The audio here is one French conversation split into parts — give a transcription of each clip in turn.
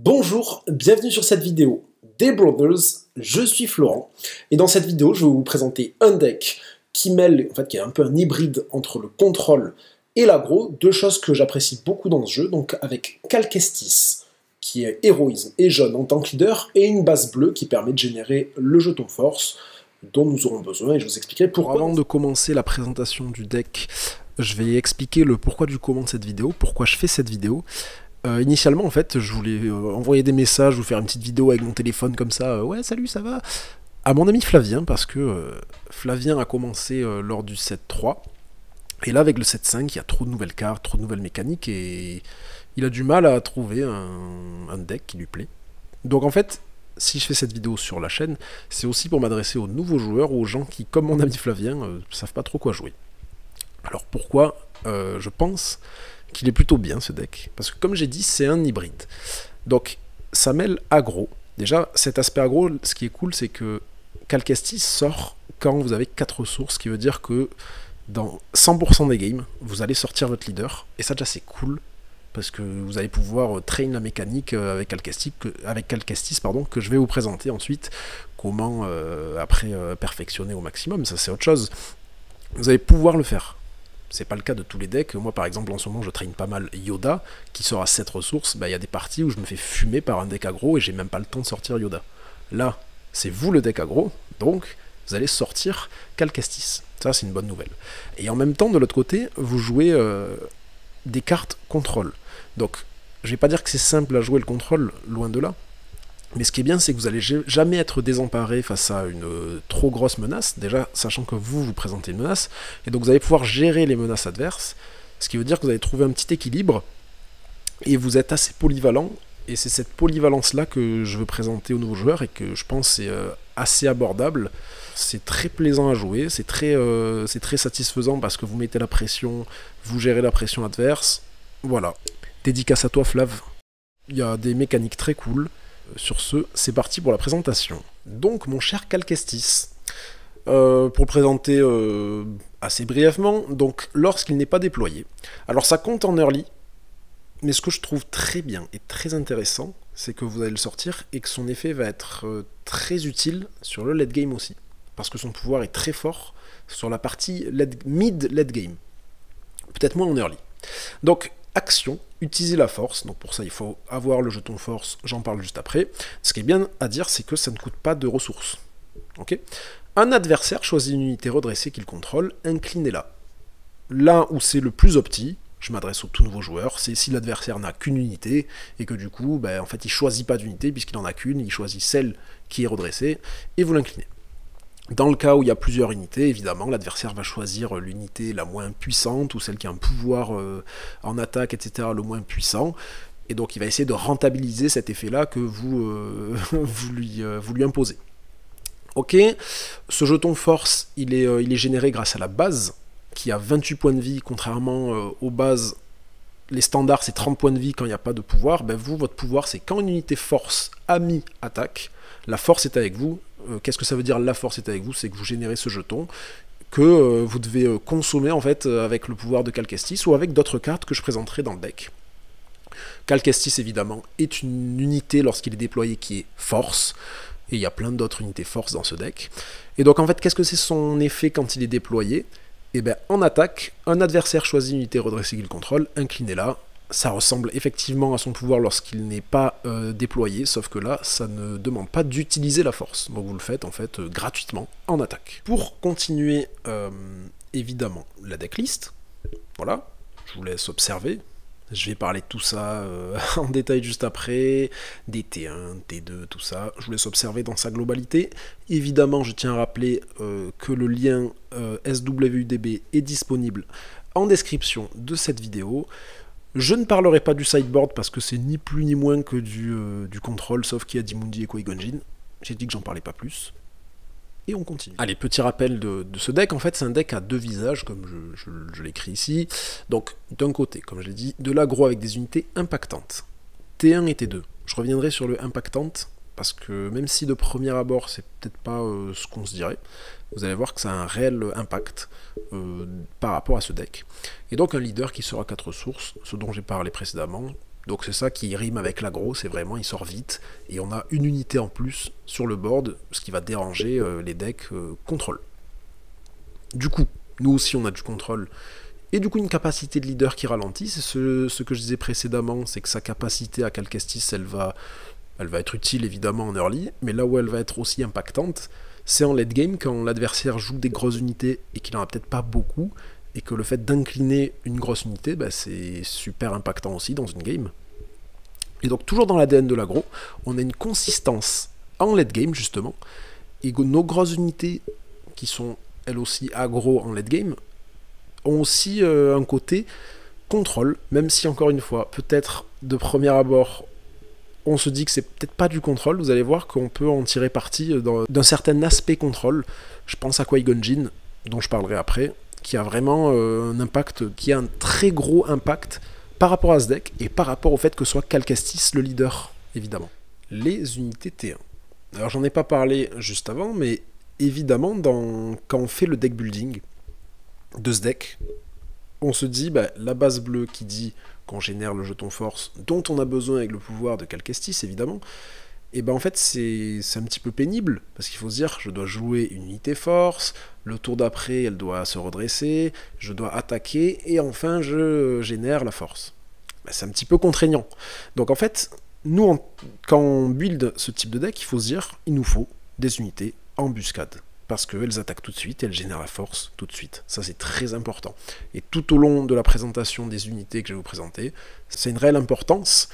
Bonjour, bienvenue sur cette vidéo des Brothers, je suis Florent, et dans cette vidéo je vais vous présenter un deck qui mêle, qui est un peu un hybride entre le contrôle et l'aggro, deux choses que j'apprécie beaucoup dans ce jeu, donc avec Calquestis, qui est héroïsme et jaune en tant que leader, et une base bleue qui permet de générer le jeton force, dont nous aurons besoin, et je vous expliquerai pourquoi. Avant de commencer la présentation du deck, je vais expliquer le pourquoi du comment de cette vidéo, pourquoi je fais cette vidéo. Initialement, en fait, je voulais envoyer des messages ou faire une petite vidéo avec mon téléphone comme ça, ouais, salut, ça va? À mon ami Flavien, parce que Flavien a commencé lors du 7-3, et là, avec le 7-5, il y a trop de nouvelles cartes, trop de nouvelles mécaniques, et il a du mal à trouver un deck qui lui plaît. Donc en fait, si je fais cette vidéo sur la chaîne, c'est aussi pour m'adresser aux nouveaux joueurs, aux gens qui, comme mon ami Flavien, savent pas trop quoi jouer. Alors pourquoi je pense qu'il est plutôt bien ce deck? Parce que comme j'ai dit, c'est un hybride. Donc ça mêle aggro. Déjà, cet aspect aggro, ce qui est cool, c'est que Calquestis sort quand vous avez 4 ressources, ce qui veut dire que dans 100% des games, vous allez sortir votre leader. Et ça déjà c'est cool, parce que vous allez pouvoir train la mécanique avec Calquestis, que je vais vous présenter ensuite, comment après perfectionner au maximum, ça c'est autre chose. Vous allez pouvoir le faire. C'est pas le cas de tous les decks. Moi par exemple en ce moment je traîne pas mal Yoda qui sort à 7 ressources. Il y a des parties où je me fais fumer par un deck aggro et j'ai même pas le temps de sortir Yoda. Là c'est vous le deck aggro, donc vous allez sortir Calquestis. Ça c'est une bonne nouvelle. Et en même temps de l'autre côté vous jouez des cartes contrôle. Donc je vais pas dire que c'est simple à jouer le contrôle, loin de là. Mais ce qui est bien, c'est que vous n'allez jamais être désemparé face à une trop grosse menace, déjà sachant que vous présentez une menace, et donc vous allez pouvoir gérer les menaces adverses, ce qui veut dire que vous allez trouver un petit équilibre, et vous êtes assez polyvalent, et c'est cette polyvalence-là que je veux présenter aux nouveaux joueurs, et que je pense c'est assez abordable. C'est très plaisant à jouer, c'est très satisfaisant parce que vous mettez la pression, vous gérez la pression adverse, voilà. Dédicace à toi Flav, il y a des mécaniques très cool. Sur ce, c'est parti pour la présentation. Donc, mon cher Calquestis, pour le présenter assez brièvement, donc lorsqu'il n'est pas déployé. Alors, ça compte en early, mais ce que je trouve très bien et très intéressant, c'est que vous allez le sortir et que son effet va être très utile sur le late game aussi. Parce que son pouvoir est très fort sur la partie mid-late game. Peut-être moins en early. Donc, action, utiliser la force, donc pour ça il faut avoir le jeton force, j'en parle juste après. Ce qui est bien à dire, c'est que ça ne coûte pas de ressources. Okay, un adversaire choisit une unité redressée qu'il contrôle, inclinez-la. Là où c'est le plus opti, je m'adresse aux tout nouveaux joueurs, c'est si l'adversaire n'a qu'une unité, et que du coup, en fait il choisit pas d'unité, puisqu'il en a qu'une, il choisit celle qui est redressée, et vous l'inclinez. Dans le cas où il y a plusieurs unités, évidemment, l'adversaire va choisir l'unité la moins puissante, ou celle qui a un pouvoir en attaque, etc., le moins puissant, et donc il va essayer de rentabiliser cet effet-là que vous lui imposez. Ok, ce jeton force, il est généré grâce à la base, qui a 28 points de vie, contrairement aux bases, les standards c'est 30 points de vie quand il n'y a pas de pouvoir. Vous, votre pouvoir, c'est quand une unité force a mis attaque, la force est avec vous. Qu'est-ce que ça veut dire la force est avec vous? C'est que vous générez ce jeton que vous devez consommer en fait avec le pouvoir de Calquestis ou avec d'autres cartes que je présenterai dans le deck. Calquestis évidemment est une unité lorsqu'il est déployé qui est force, et il y a plein d'autres unités force dans ce deck. Et donc en fait qu'est-ce que c'est son effet quand il est déployé? Et en attaque, un adversaire choisit une unité redressée qu'il contrôle, inclinez-la. Ça ressemble effectivement à son pouvoir lorsqu'il n'est pas déployé, sauf que là, ça ne demande pas d'utiliser la force. Donc vous le faites en fait gratuitement en attaque. Pour continuer, évidemment, la decklist, voilà, je vous laisse observer. Je vais parler de tout ça en détail juste après, des T1, T2, tout ça. Je vous laisse observer dans sa globalité. Évidemment, je tiens à rappeler que le lien SWDB est disponible en description de cette vidéo. Je ne parlerai pas du sideboard parce que c'est ni plus ni moins que du contrôle, sauf qu'il y a Dimundi et Qui-Gon Jinn. J'ai dit que j'en parlais pas plus. Et on continue. Allez, petit rappel de ce deck. En fait, c'est un deck à deux visages, comme je l'écris ici. Donc, d'un côté, comme je l'ai dit, de l'aggro avec des unités impactantes. T1 et T2. Je reviendrai sur le impactante, parce que même si de premier abord, c'est peut-être pas ce qu'on se dirait, vous allez voir que ça a un réel impact par rapport à ce deck. Et donc un leader qui sera 4 ressources, ce dont j'ai parlé précédemment, Donc c'est ça qui rime avec l'aggro, c'est vraiment il sort vite, et on a une unité en plus sur le board, ce qui va déranger les decks contrôle. Du coup, nous aussi on a du contrôle, et du coup une capacité de leader qui ralentit, c'est ce que je disais précédemment, c'est que sa capacité à Cal-Kestis, elle va être utile évidemment en early, mais là où elle va être aussi impactante, c'est en late game, quand l'adversaire joue des grosses unités et qu'il en a peut-être pas beaucoup, et que le fait d'incliner une grosse unité, bah, c'est super impactant aussi dans une game. Et donc toujours dans l'ADN de l'aggro, on a une consistance en late game justement, et nos grosses unités qui sont elles aussi aggro en late game ont aussi un côté contrôle, même si encore une fois, peut-être de premier abord, on se dit que c'est peut-être pas du contrôle, vous allez voir qu'on peut en tirer parti d'un certain aspect contrôle. Je pense à Qui-Gon Jinn, dont je parlerai après, qui a vraiment un impact, qui a un très gros impact par rapport à ce deck, et par rapport au fait que soit Cal-Kestis le leader, évidemment. Les unités T1. Alors j'en ai pas parlé juste avant, mais évidemment, quand on fait le deck building de ce deck, on se dit, bah, la base bleue qui dit qu'on génère le jeton force, dont on a besoin avec le pouvoir de Cal-Kestis, évidemment, et ben en fait c'est un petit peu pénible, parce qu'il faut se dire, je dois jouer une unité force, le tour d'après elle doit se redresser, je dois attaquer, et enfin je génère la force. Ben, c'est un petit peu contraignant. Donc en fait, nous, quand on build ce type de deck, il faut se dire, il nous faut des unités embuscade, parce qu'elles attaquent tout de suite, et elles génèrent la force tout de suite. Ça c'est très important. Et tout au long de la présentation des unités que je vais vous présenter, c'est une réelle importance,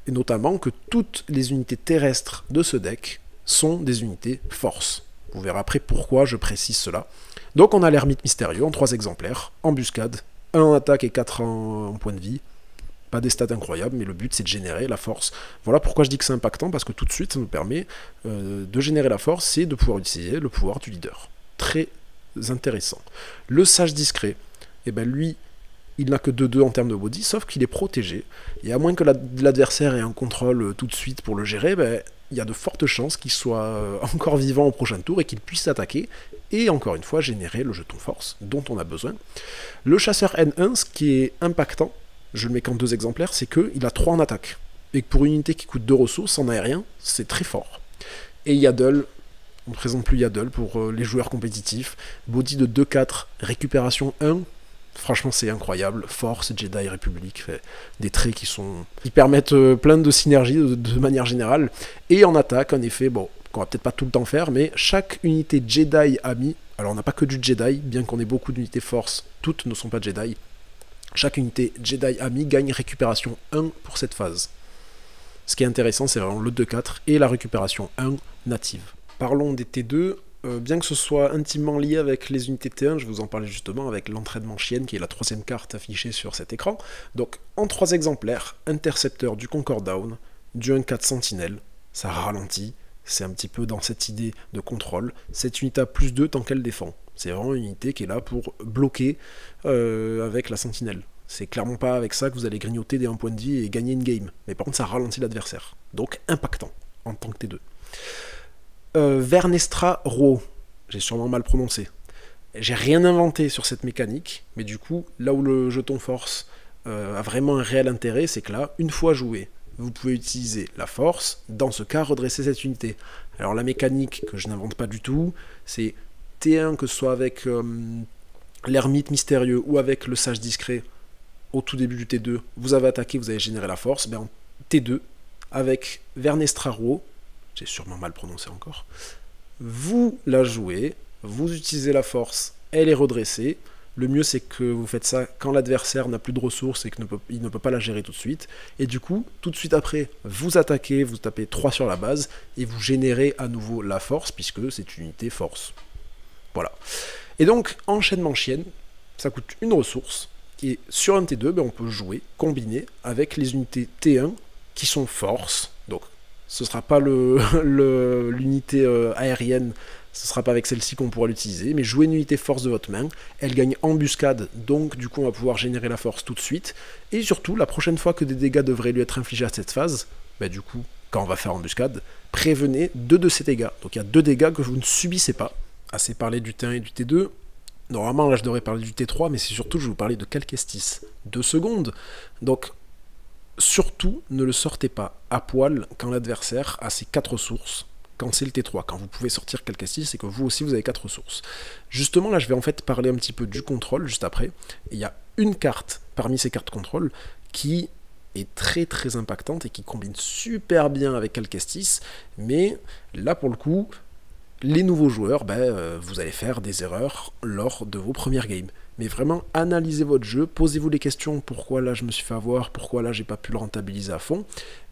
et notamment que toutes les unités terrestres de ce deck sont des unités force. Vous verrez après pourquoi je précise cela. Donc on a l'ermite mystérieux en 3 exemplaires, embuscade, 1 en attaque et 4 en point de vie. Pas des stats incroyables, mais le but c'est de générer la force. Voilà pourquoi je dis que c'est impactant, parce que tout de suite ça nous permet de générer la force et de pouvoir utiliser le pouvoir du leader. Très intéressant. Le sage discret, eh ben lui, il n'a que 2-2 en termes de body, sauf qu'il est protégé. Et à moins que l'adversaire ait un contrôle tout de suite pour le gérer, ben, il y a de fortes chances qu'il soit encore vivant au prochain tour et qu'il puisse attaquer, et encore une fois générer le jeton force dont on a besoin. Le chasseur N1, ce qui est impactant, je le mets qu'en 2 exemplaires, c'est qu'il a 3 en attaque. Et que pour une unité qui coûte 2 ressources en aérien, c'est très fort. Et Yaddle, on ne présente plus Yaddle pour les joueurs compétitifs. Body de 2-4, récupération 1. Franchement, c'est incroyable. Force, Jedi, République, des traits qui permettent plein de synergies de manière générale. Et en attaque, en effet, bon, qu'on va peut-être pas tout le temps faire, mais chaque unité Jedi ami, alors on n'a pas que du Jedi, bien qu'on ait beaucoup d'unités force, toutes ne sont pas Jedi. Chaque unité Jedi ami gagne récupération 1 pour cette phase. Ce qui est intéressant, c'est vraiment le 2-4 et la récupération 1 native. Parlons des T2, bien que ce soit intimement lié avec les unités T1, je vais vous en parler justement avec l'entraînement chienne, qui est la 3e carte affichée sur cet écran. Donc, en 3 exemplaires, intercepteur du Concord Down, du 1-4 Sentinelle, ça ralentit, c'est un petit peu dans cette idée de contrôle. Cette unité a +2 tant qu'elle défend. C'est vraiment une unité qui est là pour bloquer avec la sentinelle. C'est clairement pas avec ça que vous allez grignoter des 1 point de vie et gagner une game. Mais par contre, ça ralentit l'adversaire. Donc, impactant en tant que T2. Vernestra Ro. J'ai sûrement mal prononcé. J'ai rien inventé sur cette mécanique, mais du coup, là où le jeton force a vraiment un réel intérêt, c'est que là, une fois joué, vous pouvez utiliser la force, dans ce cas, redresser cette unité. Alors la mécanique, que je n'invente pas du tout, c'est T1, que ce soit avec l'ermite mystérieux ou avec le sage discret, au tout début du T2, vous avez attaqué, vous avez généré la force, ben en T2, avec Vernestra Ro, j'ai sûrement mal prononcé encore, vous la jouez, vous utilisez la force, elle est redressée. Le mieux c'est que vous faites ça quand l'adversaire n'a plus de ressources et qu'il ne peut pas la gérer tout de suite. Et du coup, tout de suite après, vous attaquez, vous tapez 3 sur la base et vous générez à nouveau la force puisque c'est une unité force. Voilà. Et donc, enchaînement chienne, ça coûte une ressource. Et sur un T2, ben, on peut jouer, combiner avec les unités T1 qui sont force. Donc, ce ne sera pas l'unité aérienne, ce ne sera pas avec celle-ci qu'on pourra l'utiliser, mais jouer une unité force de votre main, elle gagne embuscade, donc du coup on va pouvoir générer la force tout de suite, et surtout, la prochaine fois que des dégâts devraient lui être infligés à cette phase, bah du coup, quand on va faire embuscade, prévenez 2 de ces dégâts. Donc il y a 2 dégâts que vous ne subissez pas. Assez parlé du T1 et du T2, normalement là je devrais parler du T3, mais c'est surtout je vais vous parler de Cal-Kestis. 2 secondes. Donc, surtout, ne le sortez pas à poil quand l'adversaire a ses 4 ressources, quand c'est le T3, quand vous pouvez sortir Calcastis et que vous aussi vous avez 4 ressources. Justement, là je vais en fait parler un petit peu du contrôle juste après. Il y a une carte parmi ces cartes contrôle qui est très très impactante et qui combine super bien avec Calcastis, mais là pour le coup, les nouveaux joueurs, vous allez faire des erreurs lors de vos premières games. Mais vraiment, analysez votre jeu, posez-vous les questions, pourquoi là je me suis fait avoir, pourquoi là j'ai pas pu le rentabiliser à fond.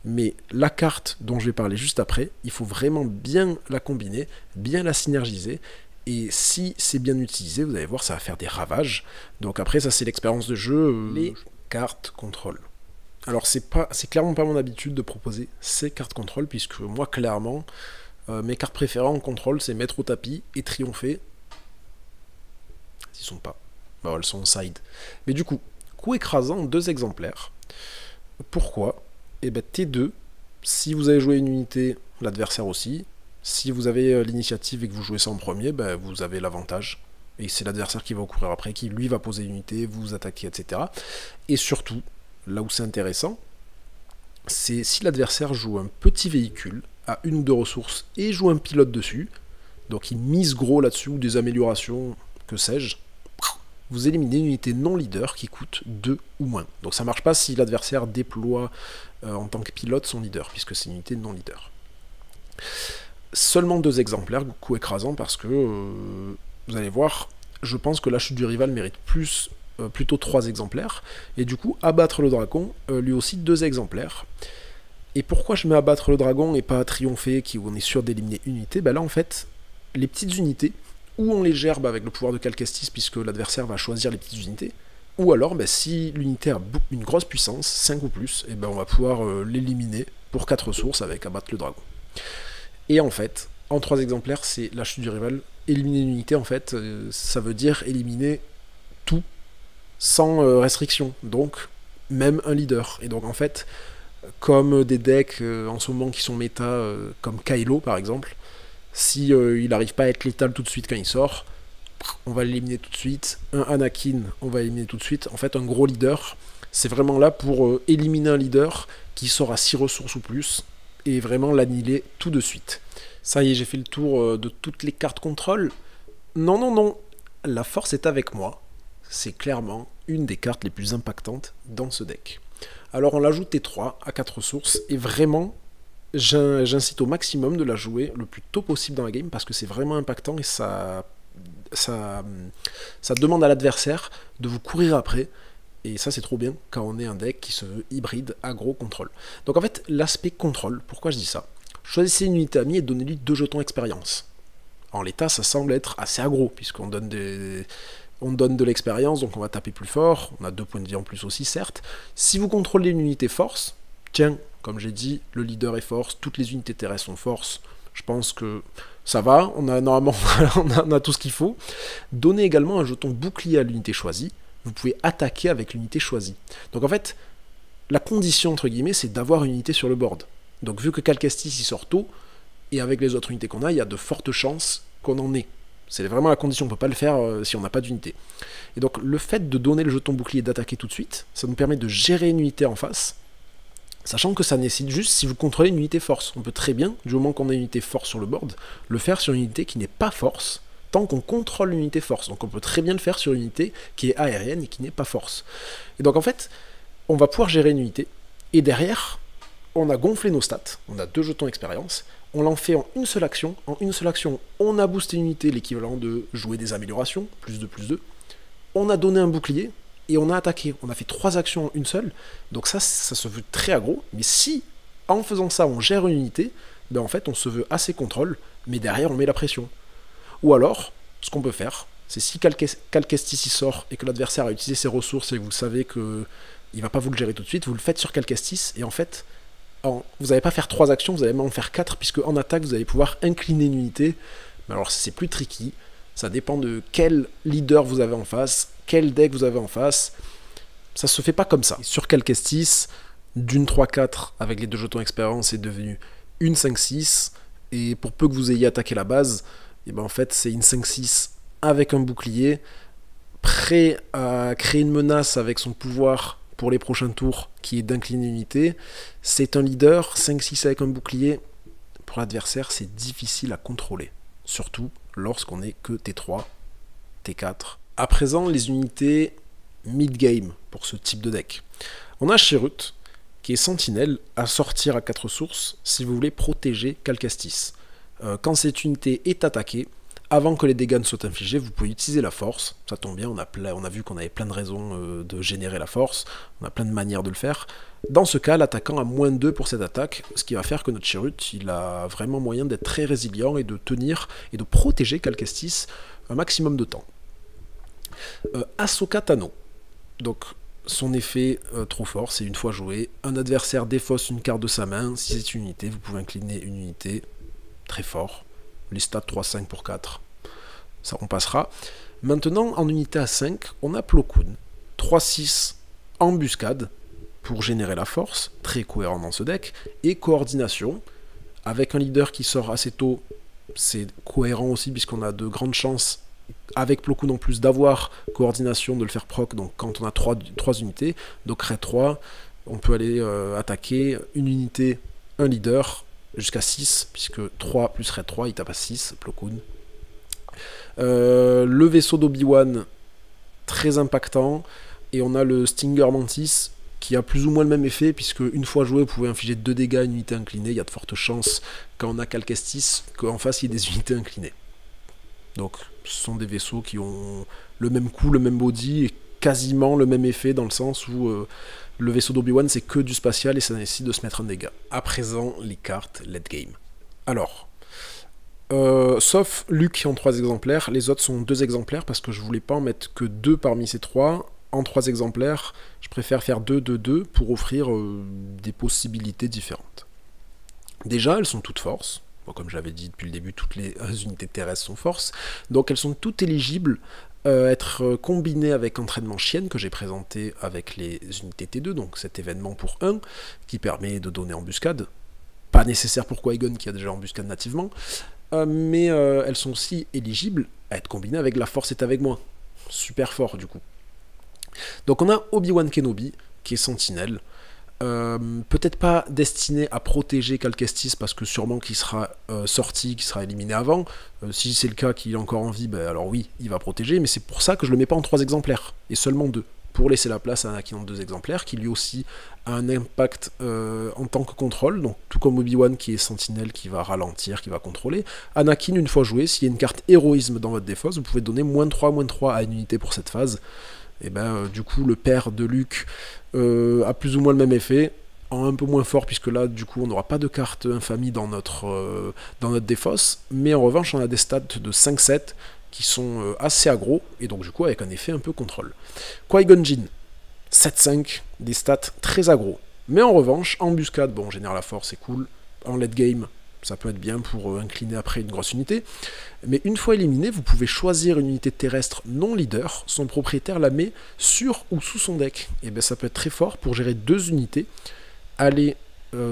Mais la carte dont je vais parler juste après, il faut vraiment bien la combiner, bien la synergiser. Et si c'est bien utilisé, vous allez voir, ça va faire des ravages. Donc après, ça c'est l'expérience de jeu, les cartes contrôle. Alors c'est clairement pas mon habitude de proposer ces cartes contrôle, puisque moi clairement, mes cartes préférées en contrôle, c'est mettre au tapis et triompher. S'ils sont pas. Bon, elles sont en side. Mais du coup, coup écrasant, 2 exemplaires. Pourquoi? Et T2, si vous avez joué une unité, l'adversaire aussi. Si vous avez l'initiative et que vous jouez ça en premier, vous avez l'avantage. Et c'est l'adversaire qui va courir après, qui lui va poser l'unité, vous attaquer, etc. Et surtout, là où c'est intéressant, c'est si l'adversaire joue un petit véhicule à 1 ou 2 ressources et joue un pilote dessus, donc il mise gros là-dessus ou des améliorations, que sais-je, vous éliminez une unité non leader qui coûte 2 ou moins. Donc ça marche pas si l'adversaire déploie en tant que pilote son leader, puisque c'est une unité non leader. Seulement 2 exemplaires, coup écrasant, parce que vous allez voir, je pense que la chute du rival mérite plutôt 3 exemplaires, et du coup, abattre le dragon, lui aussi 2 exemplaires. Et pourquoi je mets abattre le dragon et pas triompher, où on est sûr d'éliminer une unité? Là en fait, les petites unités, ou on les gerbe avec le pouvoir de Calcastis, puisque l'adversaire va choisir les petites unités, ou alors si l'unité a une grosse puissance, 5 ou plus, et on va pouvoir l'éliminer pour 4 ressources avec abattre le dragon. Et en fait, en 3 exemplaires, c'est la chute du rival. Éliminer une unité, en fait, ça veut dire éliminer tout sans restriction, donc même un leader. Et donc en fait, comme des decks en ce moment qui sont méta, comme Kylo par exemple, si il n'arrive pas à être létal tout de suite quand il sort, on va l'éliminer tout de suite. Un Anakin, on va l'éliminer tout de suite. En fait, un gros leader, c'est vraiment là pour éliminer un leader qui sort à 6 ressources ou plus, et vraiment l'annihiler tout de suite. Ça y est, j'ai fait le tour de toutes les cartes contrôle. Non, non, non, la force est avec moi. C'est clairement une des cartes les plus impactantes dans ce deck. Alors on l'ajoute T3 à 4 ressources, et vraiment, j'incite au maximum de la jouer le plus tôt possible dans la game, parce que c'est vraiment impactant, et ça demande à l'adversaire de vous courir après, et ça c'est trop bien quand on est un deck qui se veut hybride, aggro, contrôle. Donc en fait, l'aspect contrôle, pourquoi je dis ça? Choisissez une unité amie et donnez-lui 2 jetons expérience. En l'état, ça semble être assez aggro, puisqu'on donne de l'expérience, donc on va taper plus fort, on a 2 points de vie en plus aussi, certes. Si vous contrôlez une unité force, tiens, comme j'ai dit, le leader est force, toutes les unités terrestres sont force, je pense que ça va, on a normalement on a tout ce qu'il faut. Donnez également un jeton bouclier à l'unité choisie, vous pouvez attaquer avec l'unité choisie. Donc en fait, la condition entre guillemets, c'est d'avoir une unité sur le board. Donc vu que Calcastis il sort tôt, et avec les autres unités qu'on a, il y a de fortes chances qu'on en ait. C'est vraiment la condition, on ne peut pas le faire si on n'a pas d'unité. Et donc le fait de donner le jeton bouclier et d'attaquer tout de suite, ça nous permet de gérer une unité en face, sachant que ça nécessite juste si vous contrôlez une unité force. On peut très bien, du moment qu'on a une unité force sur le board, le faire sur une unité qui n'est pas force, tant qu'on contrôle l'unité force. Donc on peut très bien le faire sur une unité qui est aérienne et qui n'est pas force. Et donc en fait, on va pouvoir gérer une unité, et derrière, on a gonflé nos stats, on a 2 jetons expérience, on l'en fait en une seule action. En une seule action, on a boosté une unité, l'équivalent de jouer des améliorations, plus 2. On a donné un bouclier, et on a attaqué. On a fait 3 actions en une seule, donc ça se veut très aggro, mais si, en faisant ça, on gère une unité, en fait, on se veut assez contrôle, mais derrière, on met la pression. Ou alors, ce qu'on peut faire, c'est si Calcastis sort, et que l'adversaire a utilisé ses ressources, et que vous savez qu'il ne va pas vous le gérer tout de suite, vous le faites sur Calcastis, et en fait, vous n'allez pas faire 3 actions, vous allez même en faire 4, puisque en attaque, vous allez pouvoir incliner une unité. Mais alors, c'est plus tricky. Ça dépend de quel leader vous avez en face, quel deck vous avez en face. Ça se fait pas comme ça. Et sur Calcastis, d'une 3-4 avec les 2 jetons expérience est devenu une 5-6. Et pour peu que vous ayez attaqué la base, et en fait, c'est une 5-6 avec un bouclier, prêt à créer une menace avec son pouvoir pour les prochains tours qui est d'incliner une unité. C'est un leader, 5-6 avec un bouclier. Pour l'adversaire, c'est difficile à contrôler. Surtout lorsqu'on n'est que T3, T4. À présent, les unités mid-game pour ce type de deck. On a Cherut, qui est sentinelle, à sortir à 4 sources si vous voulez protéger Calcastis. Quand cette unité est attaquée, avant que les dégâts ne soient infligés, vous pouvez utiliser la force. Ça tombe bien, on a vu qu'on avait plein de raisons de générer la force, on a plein de manières de le faire. Dans ce cas, l'attaquant a -2 pour cette attaque, ce qui va faire que notre Cherut, il a vraiment moyen d'être très résilient et de tenir et de protéger Calcastis un maximum de temps. Ahsoka Tano. Donc, son effet trop fort, c'est une fois joué, un adversaire défausse une carte de sa main, si c'est une unité, vous pouvez incliner une unité, très fort. Les stats 3-5 pour 4, ça on passera. Maintenant, en unité à 5, on a Plo Koon, 3-6, embuscade, pour générer la force, très cohérent dans ce deck, et coordination, avec un leader qui sort assez tôt, c'est cohérent aussi puisqu'on a de grandes chances, avec Plo Koon en plus, d'avoir coordination, de le faire proc, donc quand on a 3 unités, donc raid 3, on peut aller attaquer une unité, un leader, jusqu'à 6, puisque 3 plus raid 3, il tape à 6, Plo Koon. Le vaisseau d'Obi-Wan, très impactant, et on a le Stinger Mantis, qui a plus ou moins le même effet, puisque une fois joué, vous pouvez infliger 2 dégâts à une unité inclinée, il y a de fortes chances, quand on a Calcastis, qu'en face il y ait des unités inclinées. Donc ce sont des vaisseaux qui ont le même coup, le même body, et quasiment le même effet, dans le sens où le vaisseau d'Obi-Wan c'est que du spatial et ça nécessite de se mettre un dégât. À présent, les cartes late game. Alors, sauf Luke en 3 exemplaires, les autres sont 2 exemplaires parce que je voulais pas en mettre que 2 parmi ces 3. En 3 exemplaires, je préfère faire 2-2-2 pour offrir des possibilités différentes. Déjà, elles sont toutes force. Bon, comme j'avais dit depuis le début, toutes les unités terrestres sont force. Donc elles sont toutes éligibles à être combinées avec entraînement chienne que j'ai présenté avec les unités T2, donc cet événement pour 1 qui permet de donner embuscade. Pas nécessaire pour Qui-Gon qui a déjà embuscade nativement, mais elles sont aussi éligibles à être combinées avec la force est avec moi. Super fort du coup. Donc on a Obi-Wan Kenobi qui est sentinelle. Peut-être pas destiné à protéger Calcastis parce que sûrement qu'il sera sorti, qu'il sera éliminé avant. Si c'est le cas qu'il est encore en vie, ben alors oui, il va protéger, mais c'est pour ça que je le mets pas en 3 exemplaires, et seulement 2, pour laisser la place à Anakin en 2 exemplaires, qui lui aussi a un impact en tant que contrôle, donc tout comme Obi-Wan qui est sentinelle, qui va ralentir, qui va contrôler. Anakin, une fois joué, s'il y a une carte héroïsme dans votre défausse, vous pouvez donner -3/-3 à une unité pour cette phase. Et ben du coup le père de Luke a plus ou moins le même effet, en un peu moins fort puisque là du coup on n'aura pas de carte infamie dans notre défausse, mais en revanche on a des stats de 5-7 qui sont assez aggro, et donc du coup avec un effet un peu contrôle. Qui-Gon Jinn, 7-5, des stats très aggro, mais en revanche embuscade, bon on génère la force, c'est cool, en late game ça peut être bien pour incliner après une grosse unité, mais une fois éliminé, vous pouvez choisir une unité terrestre non leader, son propriétaire la met sur ou sous son deck, et bien ça peut être très fort pour gérer 2 unités, aller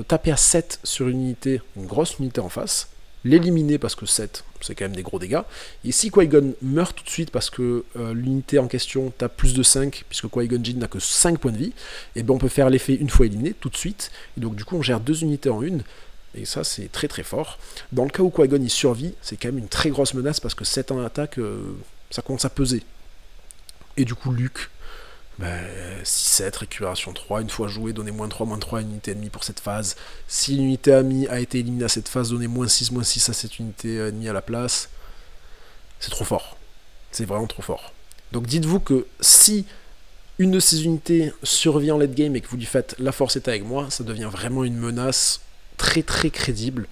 taper à 7 sur une unité, une grosse unité en face, l'éliminer parce que 7, c'est quand même des gros dégâts, et si Qui-Gon meurt tout de suite parce que l'unité en question tape plus de 5, puisque Qui-Gon Jinn n'a que 5 points de vie, et bien on peut faire l'effet une fois éliminé, tout de suite, et donc du coup on gère 2 unités en une, et ça c'est très très fort. Dans le cas où Qui-Gon il survit, c'est quand même une très grosse menace parce que 7 en attaque, ça commence à peser. Et du coup Luke, 6-7, récupération 3, une fois joué, donnez -3/-3 à une unité ennemie pour cette phase. Si une unité amie a été éliminée à cette phase, donnez -6/-6 à cette unité ennemie à la place. C'est trop fort. C'est vraiment trop fort. Donc dites-vous que si une de ces unités survit en late game et que vous lui faites la force est avec moi, ça devient vraiment une menace très très crédible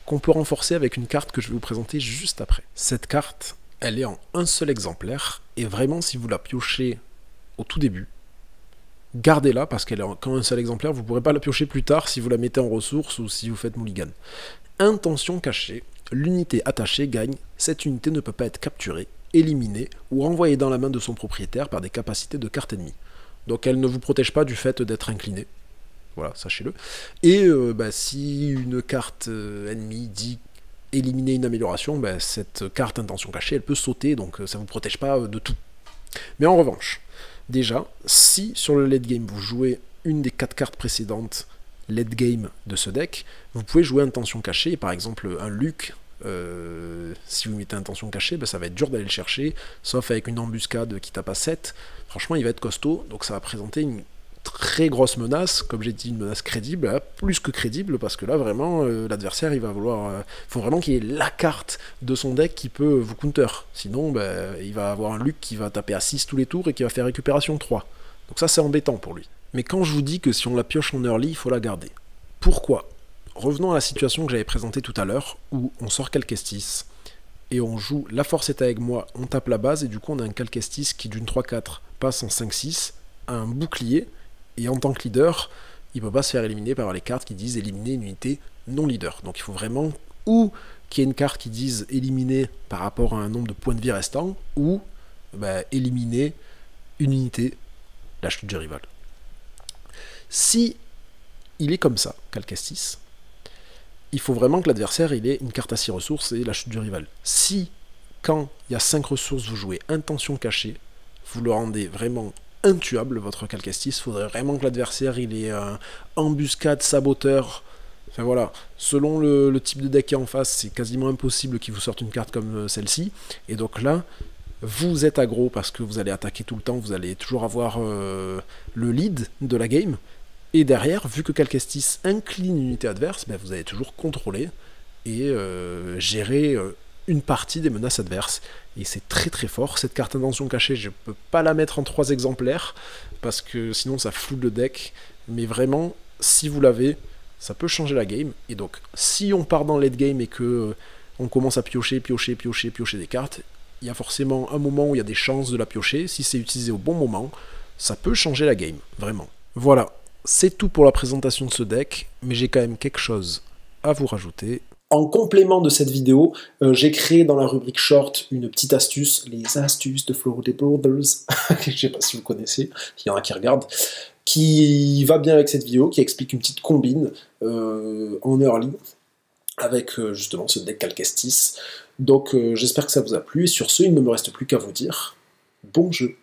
qu'on peut renforcer avec une carte que je vais vous présenter juste après. Cette carte, elle est en un seul exemplaire, et vraiment si vous la piochez au tout début, gardez-la parce qu'elle est qu'en un seul exemplaire, vous ne pourrez pas la piocher plus tard si vous la mettez en ressources ou si vous faites mulligan. Intention cachée, l'unité attachée gagne, cette unité ne peut pas être capturée, éliminée ou renvoyée dans la main de son propriétaire par des capacités de carte ennemie. Donc elle ne vous protège pas du fait d'être inclinée. Voilà, sachez-le. Et si une carte ennemie dit éliminer une amélioration, cette carte intention cachée, elle peut sauter, donc ça ne vous protège pas de tout. Mais en revanche, Déjà, si sur le late game vous jouez une des 4 cartes précédentes late game de ce deck, vous pouvez jouer Intention Cachée, par exemple un Luc. Si vous mettez Intention Cachée, ben ça va être dur d'aller le chercher, sauf avec une embuscade qui tape à 7. Franchement, il va être costaud, donc ça va présenter une très grosse menace, comme j'ai dit, une menace crédible, là, plus que crédible, parce que là, vraiment, l'adversaire, il va vouloir... faut vraiment qu'il y ait la carte de son deck qui peut vous counter. Sinon, ben, il va avoir un Luc qui va taper à 6 tous les tours et qui va faire récupération 3. Donc ça, c'est embêtant pour lui. Mais quand je vous dis que si on la pioche en early, il faut la garder. Pourquoi ? Revenons à la situation que j'avais présentée tout à l'heure, où on sort Calquestis, et on joue La Force est avec moi, on tape la base, et du coup on a un Calquestis qui d'une 3-4 passe en 5-6, a un bouclier, et en tant que leader, il ne peut pas se faire éliminer par les cartes qui disent éliminer une unité non leader. Donc il faut vraiment ou qu'il y ait une carte qui dise éliminer par rapport à un nombre de points de vie restants, ou éliminer une unité, la chute du rival. Si il est comme ça, Calquestis, il faut vraiment que l'adversaire il ait une carte à 6 ressources et la chute du rival. Si, quand il y a 5 ressources, vous jouez Intention Cachée, vous le rendez vraiment intuable, votre Calquestis. Il faudrait vraiment que l'adversaire il ait embuscade, saboteur. Enfin voilà, selon le type de deck qui est en face, c'est quasiment impossible qu'il vous sorte une carte comme celle-ci. Et donc là, vous êtes aggro parce que vous allez attaquer tout le temps, vous allez toujours avoir le lead de la game. Et derrière, vu que Calquestis incline une unité adverse, ben vous allez toujours contrôler et gérer une partie des menaces adverses. Et c'est très très fort. Cette carte Intention Cachée, je ne peux pas la mettre en 3 exemplaires, parce que sinon ça floute le deck. Mais vraiment, si vous l'avez, ça peut changer la game. Et donc, si on part dans late game et que on commence à piocher des cartes, il y a forcément un moment où il y a des chances de la piocher. Si c'est utilisé au bon moment, ça peut changer la game, vraiment. Voilà. C'est tout pour la présentation de ce deck, mais j'ai quand même quelque chose à vous rajouter. En complément de cette vidéo, j'ai créé dans la rubrique short une petite astuce, les astuces de Flow des Brothers, je ne sais pas si vous connaissez, il y en a qui regardent, qui va bien avec cette vidéo, qui explique une petite combine en early, avec justement ce deck Calquestis. Donc j'espère que ça vous a plu, et sur ce, il ne me reste plus qu'à vous dire bon jeu.